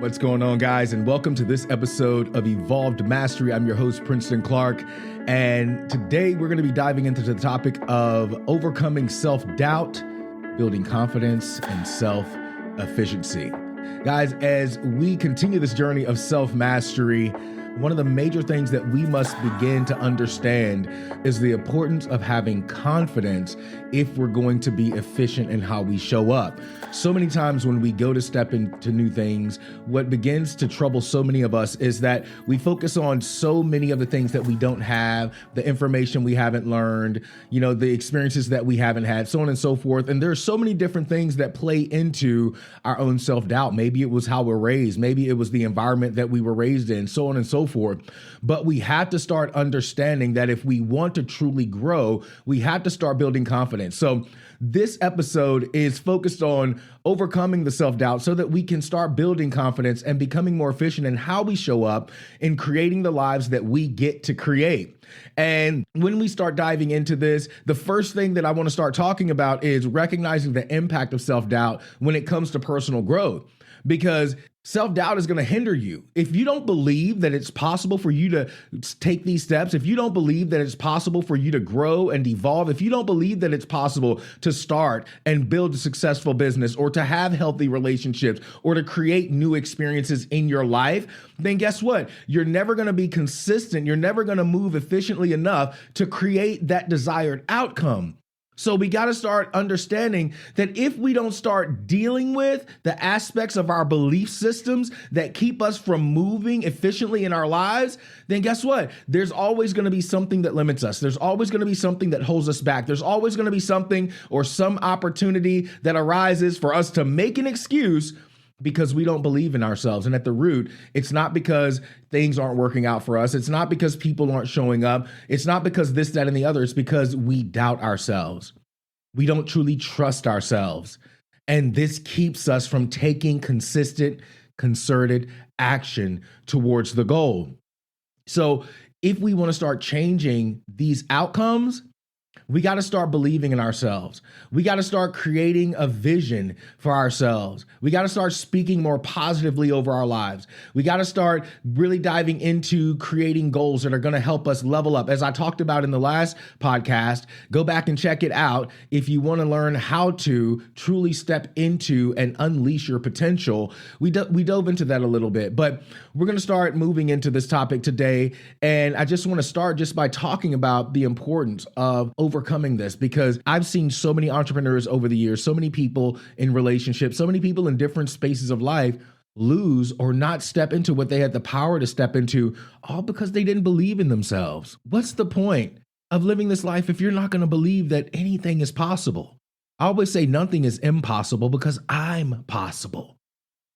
What's going on, guys? And welcome to this episode of Evolved Mastery. I'm your host, Princeton Clark. And today we're going to be diving into the topic of overcoming self-doubt, building confidence, and self-efficiency. Guys, as we continue this journey of self-mastery, one of the major things that we must begin to understand is the importance of having confidence if we're going to be efficient in how we show up. So many times when we go to step into new things, what begins to trouble so many of us is that we focus on so many of the things that we don't have, the information we haven't learned, the experiences that we haven't had, so on and so forth. And there are so many different things that play into our own self-doubt. Maybe it was how we're raised. Maybe it was the environment that we were raised in, so on and so forth. But we have to start understanding that if we want to truly grow, we have to start building confidence. So this episode is focused on overcoming the self-doubt so that we can start building confidence and becoming more efficient in how we show up in creating the lives that we get to create. And when we start diving into this, the first thing that I want to start talking about is recognizing the impact of self-doubt when it comes to personal growth. Because self-doubt is going to hinder you. If you don't believe that it's possible for you to take these steps, if you don't believe that it's possible for you to grow and evolve, if you don't believe that it's possible to start and build a successful business or to have healthy relationships or to create new experiences in your life, then guess what? You're never going to be consistent. You're never going to move efficiently enough to create that desired outcome. So we got to start understanding that if we don't start dealing with the aspects of our belief systems that keep us from moving efficiently in our lives, then guess what? There's always going to be something that limits us. There's always going to be something that holds us back. There's always going to be something or some opportunity that arises for us to make an excuse because we don't believe in ourselves. And at the root, it's not because things aren't working out for us. It's not because people aren't showing up. It's not because this, that, and the other. It's because we doubt ourselves. We don't truly trust ourselves. And this keeps us from taking consistent, concerted action towards the goal. So if we want to start changing these outcomes, we got to start believing in ourselves. We got to start creating a vision for ourselves. We got to start speaking more positively over our lives. We got to start really diving into creating goals that are going to help us level up. As I talked about in the last podcast, go back and check it out if you want to learn how to truly step into and unleash your potential. We dove into that a little bit, but we're going to start moving into this topic today. And I just want to start just by talking about the importance of overcoming this, because I've seen so many entrepreneurs over the years, so many people in relationships, so many people in different spaces of life lose or not step into what they had the power to step into, all because they didn't believe in themselves. What's the point of living this life if you're not going to believe that anything is possible? I always say nothing is impossible because I'm possible.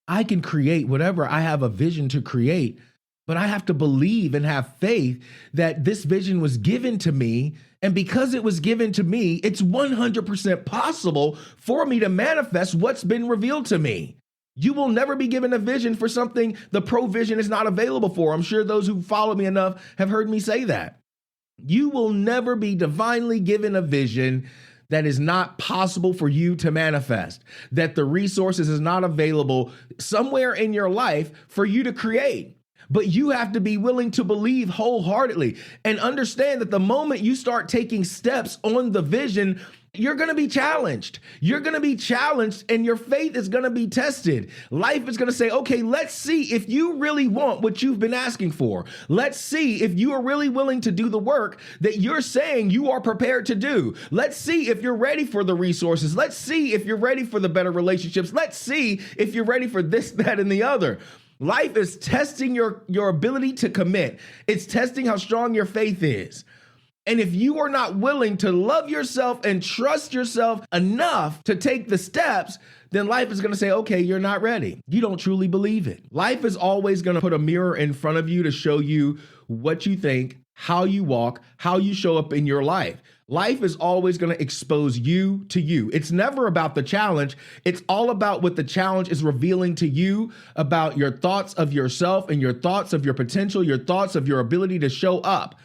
I can create whatever I have a vision to create, but I have to believe and have faith that this vision was given to me. And because it was given to me, it's 100% possible for me to manifest what's been revealed to me. You will never be given a vision for something the provision is not available for. I'm sure those who follow me enough have heard me say that. You will never be divinely given a vision that is not possible for you to manifest, that the resources is not available somewhere in your life for you to create. But you have to be willing to believe wholeheartedly and understand that the moment you start taking steps on the vision, you're going to be challenged. You're going to be challenged and your faith is going to be tested. Life is going to say, okay, let's see if you really want what you've been asking for. Let's see if you are really willing to do the work that you're saying you are prepared to do. Let's see if you're ready for the resources. Let's see if you're ready for the better relationships. Let's see if you're ready for this, that, and the other. Life is testing your ability to commit. It's testing how strong your faith is. And if you are not willing to love yourself and trust yourself enough to take the steps, then life is going to say, okay, you're not ready. You don't truly believe it. Life is always going to put a mirror in front of you to show you what you think, how you walk, how you show up in your life. Life is always going to expose you to you. It's never about the challenge. It's all about what the challenge is revealing to you about your thoughts of yourself and your thoughts of your potential, your thoughts of your ability to show up.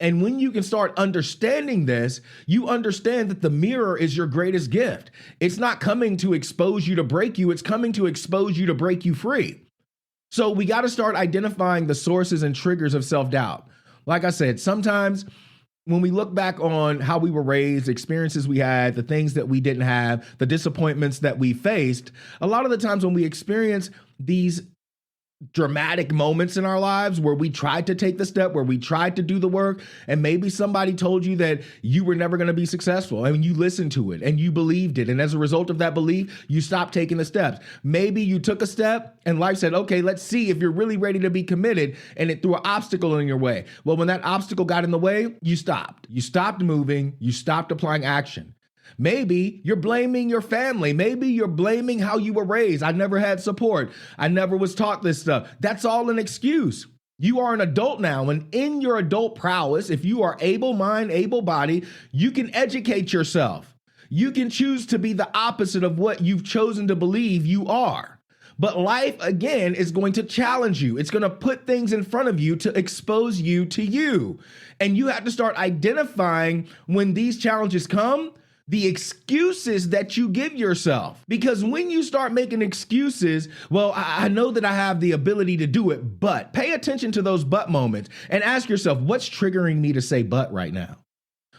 And when you can start understanding this, you understand that the mirror is your greatest gift. It's not coming to expose you to break you. It's coming to expose you to break you free. So we got to start identifying the sources and triggers of self-doubt. Like I said, sometimes when we look back on how we were raised, experiences we had, the things that we didn't have, the disappointments that we faced, a lot of the times when we experience these dramatic moments in our lives where we tried to take the step, where we tried to do the work, and maybe somebody told you that you were never going to be successful, and you listened to it and you believed it. And as a result of that belief, you stopped taking the steps. Maybe you took a step and life said, okay, let's see if you're really ready to be committed, and it threw an obstacle in your way. Well, when that obstacle got in the way, you stopped. You stopped moving. You stopped applying action. Maybe you're blaming your family. Maybe you're blaming how you were raised. I never had support. I never was taught this stuff. That's all an excuse. You are an adult now, and in your adult prowess, if you are able mind, able body, you can educate yourself. You can choose to be the opposite of what you've chosen to believe you are. But life, again, is going to challenge you. It's going to put things in front of you to expose you to you. And you have to start identifying when these challenges come, the excuses that you give yourself. Because when you start making excuses, well, I know that I have the ability to do it, but pay attention to those but moments and ask yourself, what's triggering me to say but right now?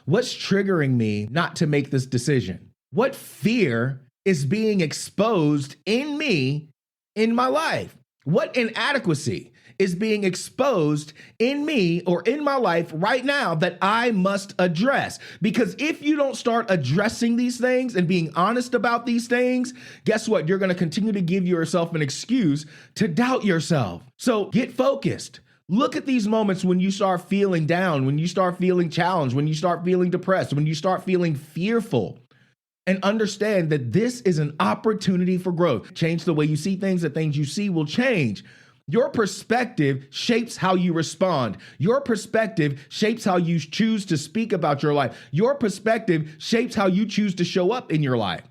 What's triggering me not to make this decision? What fear is being exposed in me in my life? What inadequacy is being exposed in me or in my life right now that I must address? Because if you don't start addressing these things and being honest about these things, guess what? You're going to continue to give yourself an excuse to doubt yourself. So get focused. Look at these moments when you start feeling down, when you start feeling challenged, when you start feeling depressed, when you start feeling fearful. And understand that this is an opportunity for growth. Change the way you see things. The things you see will change. Your perspective shapes how you respond. Your perspective shapes how you choose to speak about your life. Your perspective shapes how you choose to show up in your life.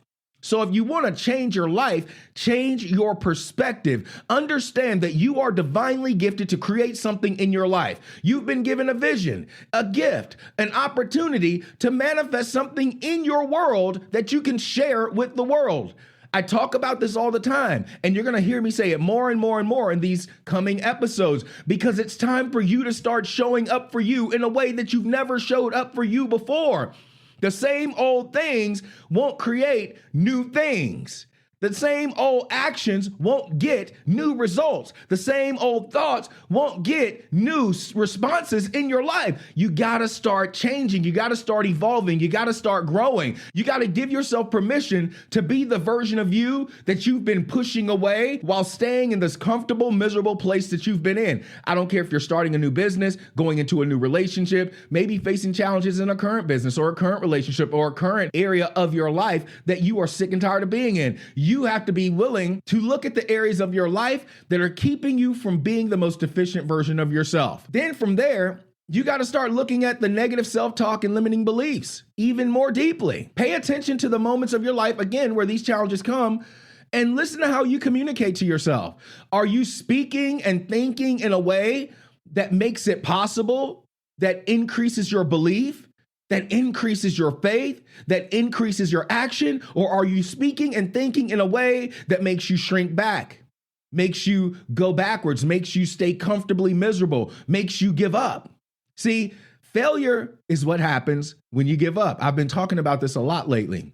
So if you want to change your life, change your perspective. Understand that you are divinely gifted to create something in your life. You've been given a vision, a gift, an opportunity to manifest something in your world that you can share with the world. I talk about this all the time, and you're going to hear me say it more and more and more in these coming episodes, because it's time for you to start showing up for you in a way that you've never showed up for you before. The same old things won't create new things. The same old actions won't get new results. The same old thoughts won't get new responses in your life. You got to start changing. You got to start evolving. You got to start growing. You got to give yourself permission to be the version of you that you've been pushing away while staying in this comfortable, miserable place that you've been in. I don't care if you're starting a new business, going into a new relationship, maybe facing challenges in a current business or a current relationship or a current area of your life that you are sick and tired of being in. You have to be willing to look at the areas of your life that are keeping you from being the most efficient version of yourself. Then from there, you got to start looking at the negative self-talk and limiting beliefs even more deeply. Pay attention to the moments of your life, again, where these challenges come, and listen to how you communicate to yourself. Are you speaking and thinking in a way that makes it possible, that increases your belief, that increases your faith, that increases your action? Or are you speaking and thinking in a way that makes you shrink back, makes you go backwards, makes you stay comfortably miserable, makes you give up? See, failure is what happens when you give up. I've been talking about this a lot lately.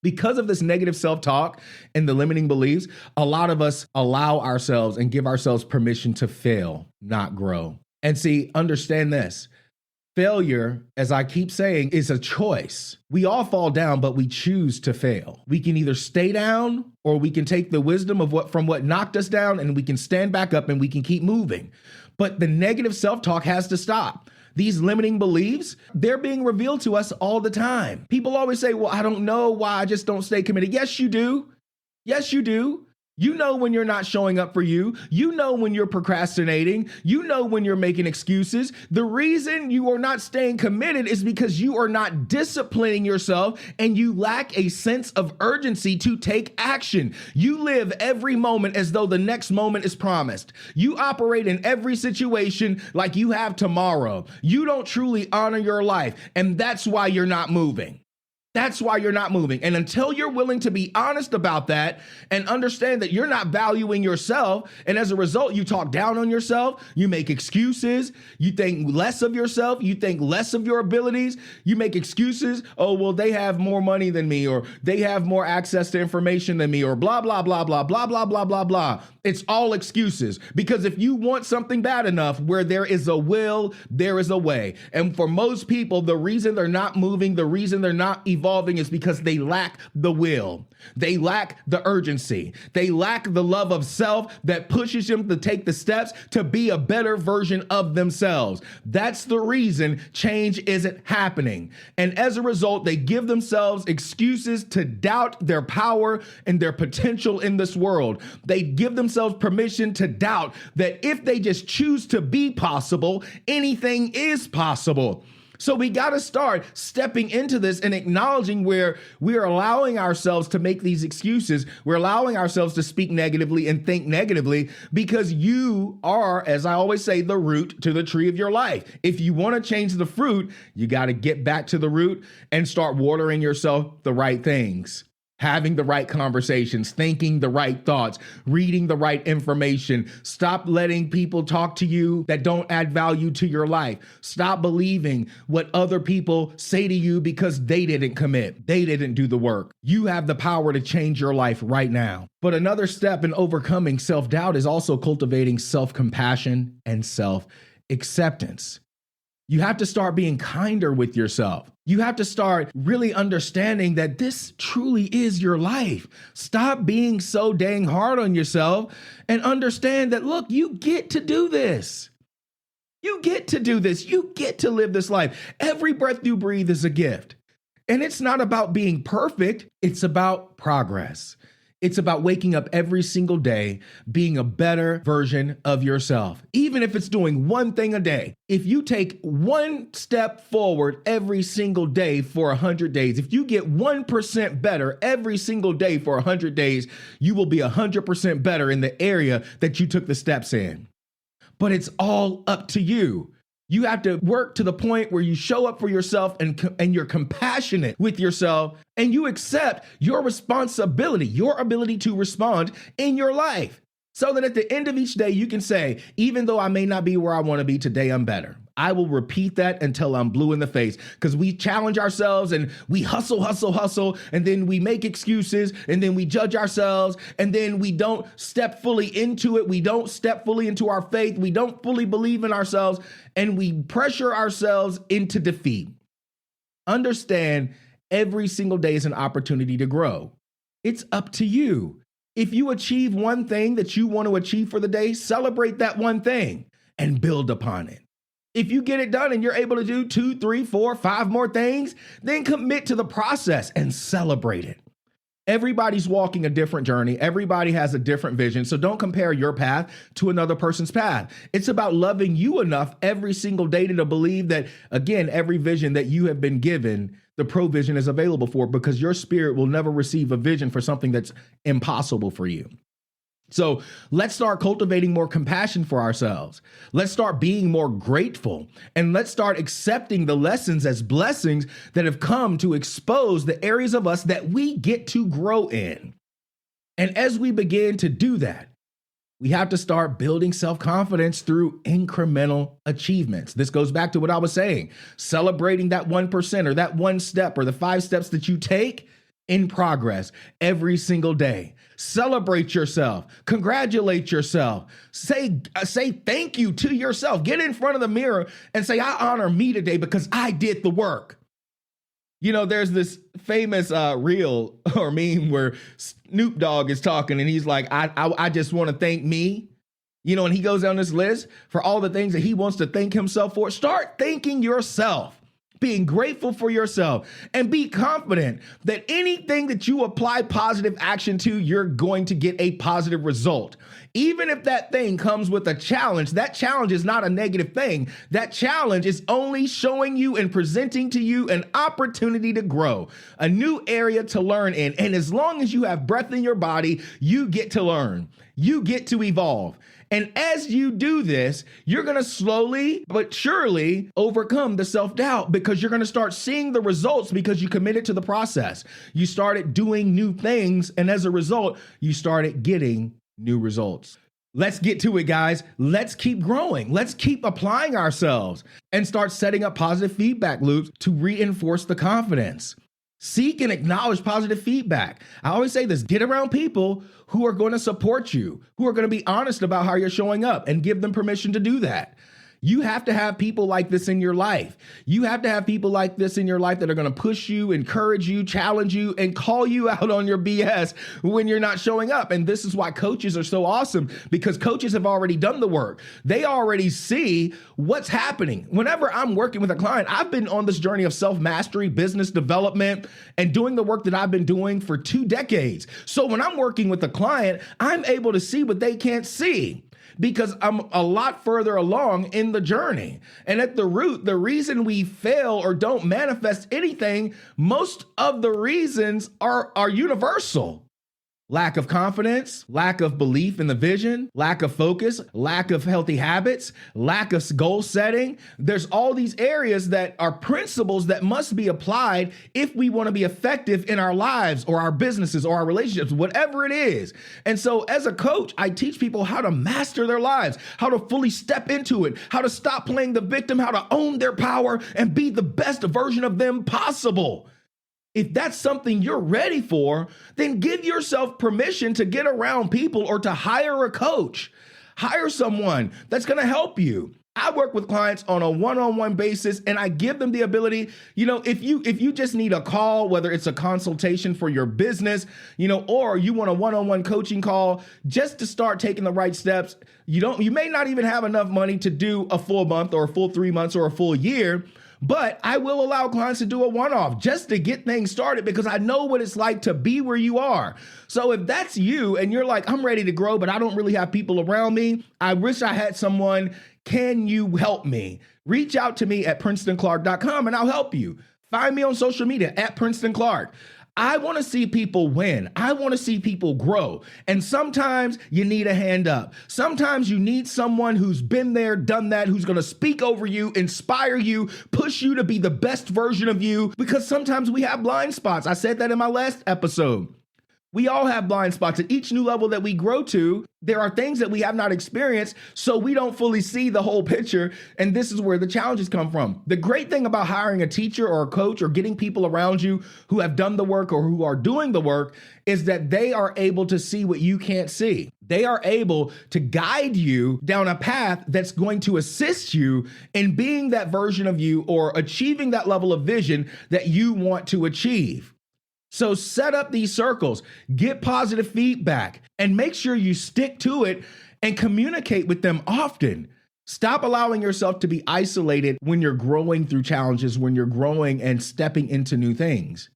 Because of this negative self-talk and the limiting beliefs, a lot of us allow ourselves and give ourselves permission to fail, not grow. And see, understand this. Failure, as I keep saying, is a choice. We all fall down, but we choose to fail. We can either stay down, or we can take the wisdom of what knocked us down, and we can stand back up and we can keep moving. But the negative self-talk has to stop. These limiting beliefs, they're being revealed to us all the time. People always say, well, I don't know why I just don't stay committed. Yes, you do. Yes, you do. You know when you're not showing up for you. You know when you're procrastinating. You know when you're making excuses. The reason you are not staying committed is because you are not disciplining yourself and you lack a sense of urgency to take action. You live every moment as though the next moment is promised. You operate in every situation like you have tomorrow. You don't truly honor your life, and that's why you're not moving. That's why you're not moving. And until you're willing to be honest about that and understand that you're not valuing yourself, and as a result, you talk down on yourself, you make excuses, you think less of yourself, you think less of your abilities, you make excuses. Oh, well, they have more money than me, or they have more access to information than me, or blah, blah, blah, blah, blah, blah, blah, blah, blah. It's all excuses. Because if you want something bad enough, where there is a will, there is a way. And for most people, the reason they're not moving, the reason they're not evolving is because they lack the will. They lack the urgency. They lack the love of self that pushes them to take the steps to be a better version of themselves. That's the reason change isn't happening. And as a result, they give themselves excuses to doubt their power and their potential in this world. They give themselves permission to doubt that if they just choose to be possible, anything is possible. So we got to start stepping into this and acknowledging where we are allowing ourselves to make these excuses. We're allowing ourselves to speak negatively and think negatively, because you are, as I always say, the root to the tree of your life. If you want to change the fruit, you got to get back to the root and start watering yourself the right things. Having the right conversations, thinking the right thoughts, reading the right information. Stop letting people talk to you that don't add value to your life. Stop believing what other people say to you because they didn't commit. They didn't do the work. You have the power to change your life right now. But another step in overcoming self-doubt is also cultivating self-compassion and self-acceptance. You have to start being kinder with yourself. You have to start really understanding that this truly is your life. Stop being so dang hard on yourself and understand that, look, you get to do this. You get to do this. You get to live this life. Every breath you breathe is a gift. And it's not about being perfect. It's about progress. It's about waking up every single day, being a better version of yourself, even if it's doing one thing a day. If you take one step forward every single day for 100 days, if you get 1% better every single day for 100 days, you will be 100% better in the area that you took the steps in. But it's all up to you. You have to work to the point where you show up for yourself and you're compassionate with yourself, and you accept your responsibility, your ability to respond in your life, so that at the end of each day, you can say, even though I may not be where I want to be today, I'm better. I will repeat that until I'm blue in the face, because we challenge ourselves and we hustle, and then we make excuses, and then we judge ourselves, and then we don't step fully into it. We don't step fully into our faith. We don't fully believe in ourselves, and we pressure ourselves into defeat. Understand, every single day is an opportunity to grow. It's up to you. If you achieve one thing that you want to achieve for the day, celebrate that one thing and build upon it. If you get it done and you're able to do 2, 3, 4, 5 more things, then commit to the process and celebrate it. Everybody's walking a different journey. Everybody has a different vision. So don't compare your path to another person's path. It's about loving you enough every single day to believe that, again, every vision that you have been given, the provision is available for, because your spirit will never receive a vision for something that's impossible for you. So let's start cultivating more compassion for ourselves. Let's start being more grateful, and let's start accepting the lessons as blessings that have come to expose the areas of us that we get to grow in. And as we begin to do that, we have to start building self-confidence through incremental achievements. This goes back to what I was saying, celebrating that 1% or that one step or the 5 steps that you take in progress every single day. Celebrate yourself. Congratulate yourself. Say thank you to yourself. Get in front of the mirror and say, I honor me today because I did the work. You know, there's this famous reel or meme where Snoop Dogg is talking and he's like, I just want to thank me. You know, and he goes down this list for all the things that he wants to thank himself for. Start thanking yourself. Being grateful for yourself, and be confident that anything that you apply positive action to, you're going to get a positive result. Even if that thing comes with a challenge, that challenge is not a negative thing. That challenge is only showing you and presenting to you an opportunity to grow, a new area to learn in. And as long as you have breath in your body, you get to learn. you get to evolve. And as you do this, you're going to slowly but surely overcome the self-doubt because you're going to start seeing the results because you committed to the process. You started doing new things, and as a result, you started getting new results. Let's get to it, guys. Let's keep growing. Let's keep applying ourselves and start setting up positive feedback loops to reinforce the confidence. Seek and acknowledge positive feedback. I always say this, get around people who are going to support you, who are going to be honest about how you're showing up, and give them permission to do that. You have to have people like this in your life. You have to have people like this in your life that are going to push you, encourage you, challenge you, and call you out on your BS when you're not showing up. And this is why coaches are so awesome, because coaches have already done the work. They already see what's happening. Whenever I'm working with a client, I've been on this journey of self-mastery, business development, and doing the work that I've been doing for 2 decades. So when I'm working with a client, I'm able to see what they can't see, because I'm a lot further along in the journey. And at the root, the reason we fail or don't manifest anything, most of the reasons are universal. Lack of confidence, lack of belief in the vision, lack of focus, lack of healthy habits, lack of goal setting. There's all these areas that are principles that must be applied if we want to be effective in our lives or our businesses or our relationships, whatever it is. And so as a coach, I teach people how to master their lives, how to fully step into it, how to stop playing the victim, how to own their power and be the best version of them possible. If that's something you're ready for, then give yourself permission to get around people or to hire a coach. Hire someone that's going to help you. I work with clients on a one-on-one basis, and I give them the ability, if you just need a call, whether it's a consultation for your business, or you want a one-on-one coaching call just to start taking the right steps. You may not even have enough money to do a full month or a full 3 months or a full year. But I will allow clients to do a one-off just to get things started, because I know what it's like to be where you are. So if that's you and you're like, I'm ready to grow, but I don't really have people around me, I wish I had someone. Can you help me? Reach out to me at PrincetonClark.com and I'll help you. Find me on social media at Princeton Clark. I want to see people win. I want to see people grow. And sometimes you need a hand up. Sometimes you need someone who's been there, done that, who's going to speak over you, inspire you, push you to be the best version of you, because sometimes we have blind spots. I said that in my last episode. We all have blind spots. At each new level that we grow to, there are things that we have not experienced, so we don't fully see the whole picture, and this is where the challenges come from. The great thing about hiring a teacher or a coach or getting people around you who have done the work or who are doing the work is that they are able to see what you can't see. They are able to guide you down a path that's going to assist you in being that version of you or achieving that level of vision that you want to achieve. So set up these circles, get positive feedback, and make sure you stick to it and communicate with them often. Stop allowing yourself to be isolated when you're growing through challenges, when you're growing and stepping into new things.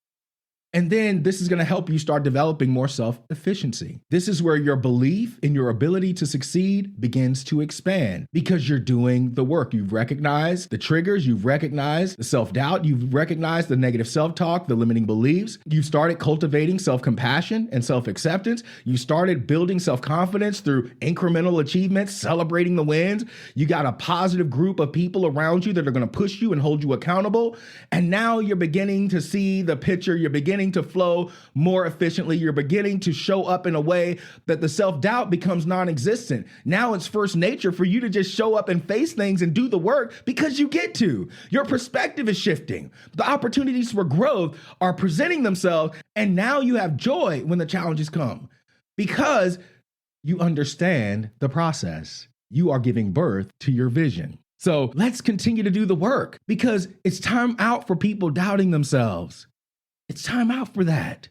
And then this is going to help you start developing more self-efficiency. This is where your belief in your ability to succeed begins to expand because you're doing the work. You've recognized the triggers, you've recognized the self-doubt, you've recognized the negative self-talk, the limiting beliefs. You've started cultivating self-compassion and self-acceptance. You started building self-confidence through incremental achievements, celebrating the wins. You got a positive group of people around you that are going to push you and hold you accountable. And now you're beginning to see the picture. You're beginning to flow more efficiently. You're beginning to show up in a way that the self-doubt becomes non-existent. Now it's first nature for you to just show up and face things and do the work because you get to. Your perspective is shifting. The opportunities for growth are presenting themselves, and now you have joy when the challenges come because you understand the process. You are giving birth to your vision. So let's continue to do the work because it's time out for people doubting themselves. It's time out for that.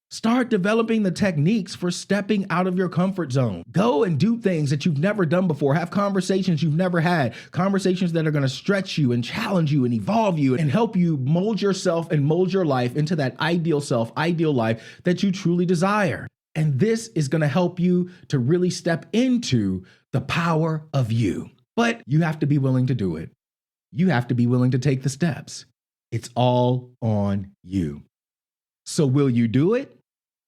Start developing the techniques for stepping out of your comfort zone. Go and do things that you've never done before. Have conversations you've never had. Conversations that are going to stretch you and challenge you and evolve you and help you mold yourself and mold your life into that ideal self, ideal life that you truly desire. And this is going to help you to really step into the power of you. But you have to be willing to do it. You have to be willing to take the steps. It's all on you. So will you do it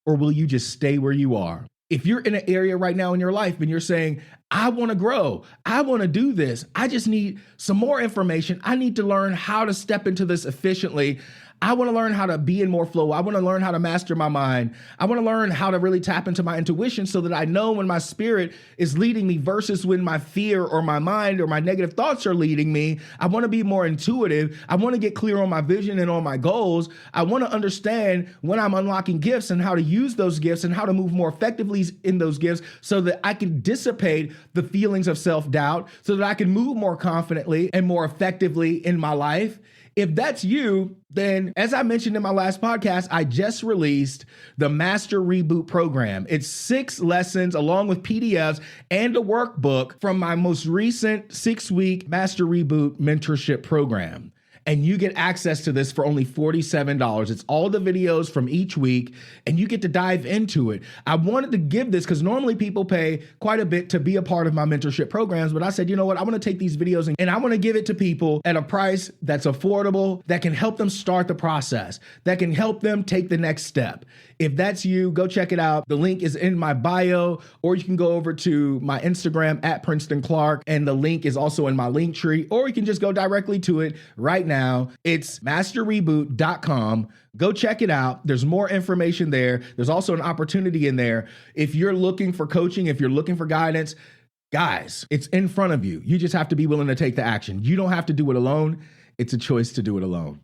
or will you just stay where you are? If you're in an area right now in your life and you're saying, I want to grow, I want to do this, I just need some more information, I need to learn how to step into this efficiently, I want to learn how to be in more flow, I want to learn how to master my mind, I want to learn how to really tap into my intuition so that I know when my spirit is leading me versus when my fear or my mind or my negative thoughts are leading me. I want to be more intuitive. I want to get clear on my vision and on my goals. I want to understand when I'm unlocking gifts and how to use those gifts and how to move more effectively in those gifts so that I can dissipate the feelings of self-doubt so that I can move more confidently and more effectively in my life. If that's you, then as I mentioned in my last podcast, I just released the Master Reboot program. It's 6 lessons along with PDFs and a workbook from my most recent 6-week Master Reboot mentorship program. And you get access to this for only $47. It's all the videos from each week, and you get to dive into it. I wanted to give this because normally people pay quite a bit to be a part of my mentorship programs, but I said, you know what? I want to take these videos and I want to give it to people at a price that's affordable, that can help them start the process, that can help them take the next step. If that's you, go check it out. The link is in my bio, or you can go over to my Instagram at Princeton Clark, and the link is also in my link tree, or you can just go directly to it right now. It's masterreboot.com. Go check it out. There's more information there. There's also an opportunity in there. If you're looking for coaching, if you're looking for guidance, guys, it's in front of you. You just have to be willing to take the action. You don't have to do it alone. It's a choice to do it alone.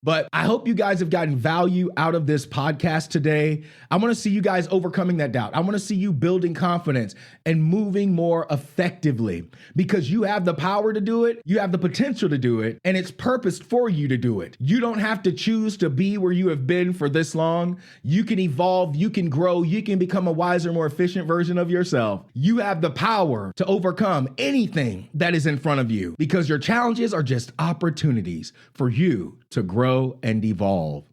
But I hope you guys have gotten value out of this podcast today. I want to see you guys overcoming that doubt. I want to see you building confidence and moving more effectively because you have the power to do it. You have the potential to do it, and it's purposed for you to do it. You don't have to choose to be where you have been for this long. You can evolve, you can grow, you can become a wiser, more efficient version of yourself. You have the power to overcome anything that is in front of you because your challenges are just opportunities for you to grow and evolve.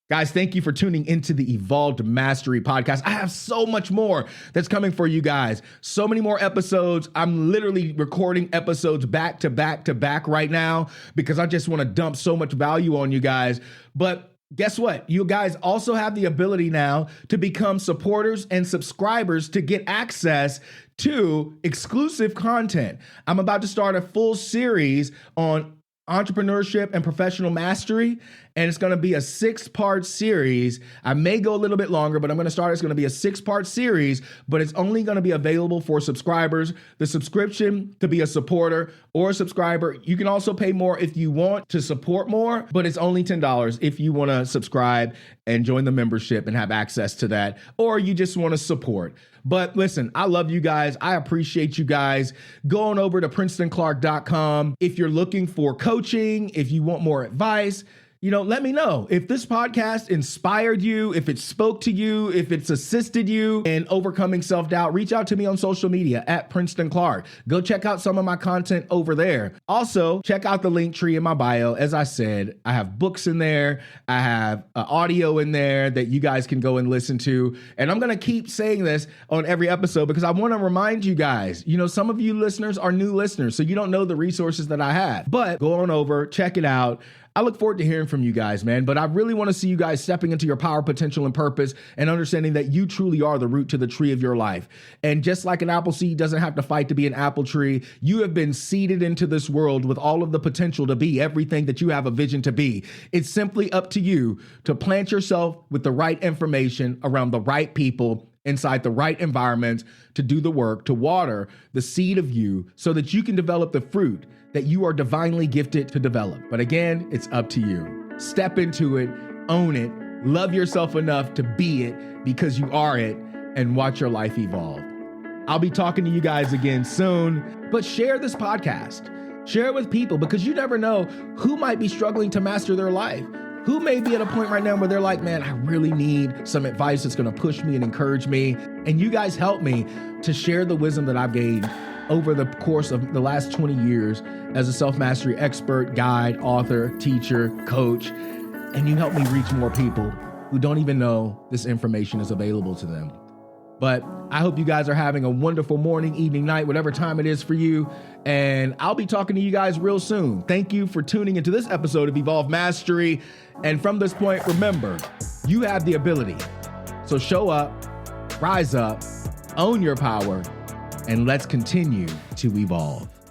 Guys, thank you for tuning into the Evolved Mastery podcast. I have so much more that's coming for you guys. So many more episodes. I'm literally recording episodes back to back to back right now because I just want to dump so much value on you guys. But guess what? You guys also have the ability now to become supporters and subscribers to get access to exclusive content. I'm about to start a full series on entrepreneurship and professional mastery, and it's going to be a 6-part series. I may go a little bit longer, but I'm going to start. It's going to be a 6-part series, but it's only going to be available for subscribers. The subscription to be a supporter or a subscriber, you can also pay more if you want to support more, but it's only $10 if you want to subscribe and join the membership and have access to that, or you just want to support. But listen, I love you guys. I appreciate you guys. Go on over to PrincetonClark.com. If you're looking for coaching, if you want more advice, let me know. If this podcast inspired you, if it spoke to you, if it's assisted you in overcoming self-doubt, reach out to me on social media at Princeton Clark. Go check out some of my content over there. Also, check out the link tree in my bio. As I said, I have books in there. I have audio in there that you guys can go and listen to. And I'm going to keep saying this on every episode because I want to remind you guys, some of you listeners are new listeners, so you don't know the resources that I have. But go on over, check it out. I look forward to hearing from you guys, man. But I really want to see you guys stepping into your power, potential, and purpose and understanding that you truly are the root to the tree of your life. And just like an apple seed doesn't have to fight to be an apple tree, you have been seeded into this world with all of the potential to be everything that you have a vision to be. It's simply up to you to plant yourself with the right information around the right people inside the right environment to do the work, to water the seed of you so that you can develop the fruit that you are divinely gifted to develop. But again, it's up to you. Step into it, own it, love yourself enough to be it because you are it, and watch your life evolve. I'll be talking to you guys again soon, but share this podcast. Share it with people because you never know who might be struggling to master their life. Who may be at a point right now where they're like, man, I really need some advice that's going to push me and encourage me. And you guys help me to share the wisdom that I've gained over the course of the last 20 years as a self-mastery expert, guide, author, teacher, coach. And you help me reach more people who don't even know this information is available to them. But I hope you guys are having a wonderful morning, evening, night, whatever time it is for you. And I'll be talking to you guys real soon. Thank you for tuning into this episode of Evolved Mastery. And from this point, remember, you have the ability. So show up, rise up, own your power, and let's continue to evolve.